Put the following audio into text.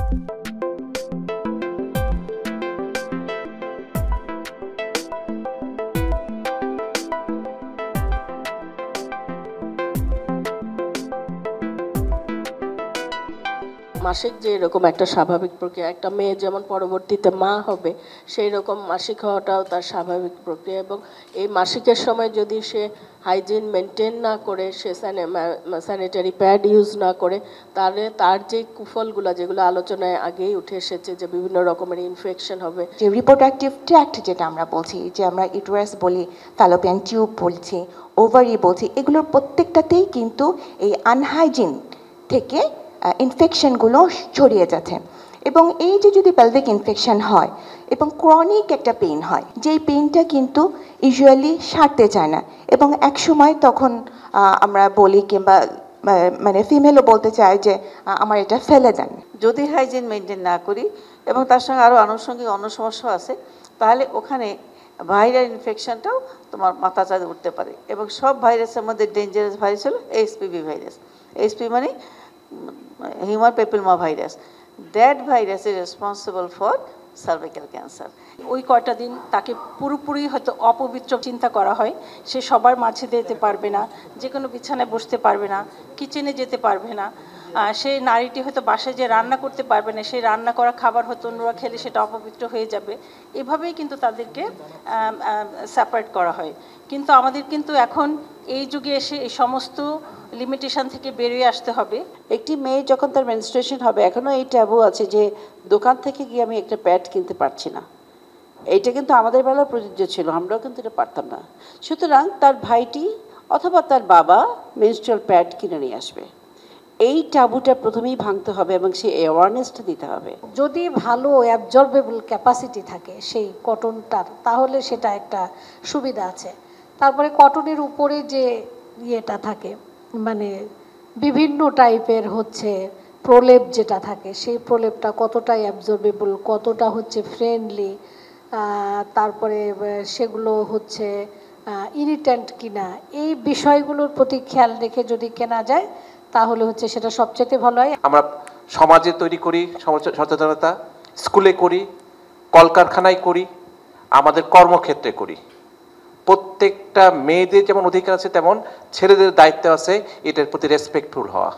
মাসিক যে এরকম একটা স্বাভাবিক প্রক্রিয়া, একটা মেয়ে যেমন পরবর্তীতে মা হবে সেই রকম মাসিক হওয়াটাও তার স্বাভাবিক প্রক্রিয়া। এবং এই মাসিকের সময় যদি সে হাইজিন মেনটেন না করে, সে স্যানিটারি প্যাড ইউজ না করে, তাহলে তার যে কুফলগুলো যেগুলো আলোচনায় আগেই উঠে এসেছে, যে বিভিন্ন রকমের ইনফেকশন হবে, যে রিপ্রোডাক্টিভ ট্র্যাক্ট যেটা আমরা বলছি, যে আমরা ইউটেরাস বলি, ফ্যালোপিয়ান টিউব বলছি, ওভারি বলছি, এগুলোর প্রত্যেকটাতেই কিন্তু এই আনহাইজিন থেকে ইনফেকশনগুলো ছড়িয়ে যাচ্ছে। এবং এই যে যদি পেলভিক ইনফেকশন হয় এবং ক্রনিক একটা পেইন হয়, যেই পেইনটা কিন্তু ইউজুয়ালি সারতে চায় না, এবং এক সময় তখন আমরা বলি, কিংবা মানে ফিমেলও বলতে চায় যে আমার এটা ফেলে দেন। যদি হাইজিন মেনটেন না করি এবং তার সঙ্গে আরও আনুষঙ্গিক অন্য সমস্যা আছে, তাহলে ওখানে ভাইরাল ইনফেকশনটাও তোমার মাথা চাঁদে উঠতে পারে। এবং সব ভাইরাসের মধ্যে ডেঞ্জারাস ভাইরাস হলো এইচপিভি ভাইরাস। এইচপি মানে human papilloma virus. That virus is responsible for cervical cancer. ওই কয়টা দিন তাকে পুরোপুরি হয়তো অপবিত্র চিন্তা করা হয়, সে সবার মাঝে যেতে পারবে না, যে কোনো বিছানায় বসতে পারবে না, কিচেনে যেতে পারবে না, সেই নারীটি হয়তো বাসায় যে রান্না করতে পারবে না, সেই রান্না করা খাবার হয়তো অন্যরা খেলে সেটা অপবিত্র হয়ে যাবে। এভাবেই কিন্তু তাদেরকে সেপারেট করা হয়। কিন্তু আমাদের কিন্তু এখন এই যুগে এসে এই সমস্ত লিমিটেশন থেকে বেরিয়ে আসতে হবে। একটি মেয়ে যখন তার মেনস্ট্রুয়েশন হবে, এখনও এই ট্যাবু আছে যে দোকান থেকে গিয়ে আমি একটা প্যাড কিনতে পারছি না। এইটা কিন্তু আমাদের বেলাও প্রযোজ্য ছিল, আমরাও কিন্তু এটা পারতাম না। সুতরাং তার ভাইটি অথবা তার বাবা মেনস্ট্রুয়াল প্যাড কিনে নিয়ে আসবে। এই ট্যাবুটা প্রথমেই ভাঙতে হবে এবং সেই অ্যাওয়ারনেসটা দিতে হবে। যদি ভালো অ্যাবজর্বেবল ক্যাপাসিটি থাকে সেই কটনটার, তাহলে সেটা একটা সুবিধা আছে। তারপরে কটনের উপরে যে ইয়েটা থাকে, মানে বিভিন্ন টাইপের হচ্ছে প্রলেপ যেটা থাকে, সেই প্রলেপটা কতটা অ্যাবজর্বেবল, কতটা হচ্ছে ফ্রেন্ডলি, তারপরে সেগুলো হচ্ছে ইরিটেন্ট কিনা, এই বিষয়গুলোর প্রতি খেয়াল রেখে যদি কেনা যায় তাহলে হচ্ছে সেটা সবচেয়ে ভালো হয়। আমরা সমাজে তৈরি করি সচেতনতা, স্কুলে করি, কলকারখানায় করি, আমাদের কর্মক্ষেত্রে করি। প্রত্যেকটা মেয়েদের যেমন অধিকার আছে, তেমন ছেলেদের দায়িত্ব আছে এটার প্রতি রেসপেক্টফুল হওয়া।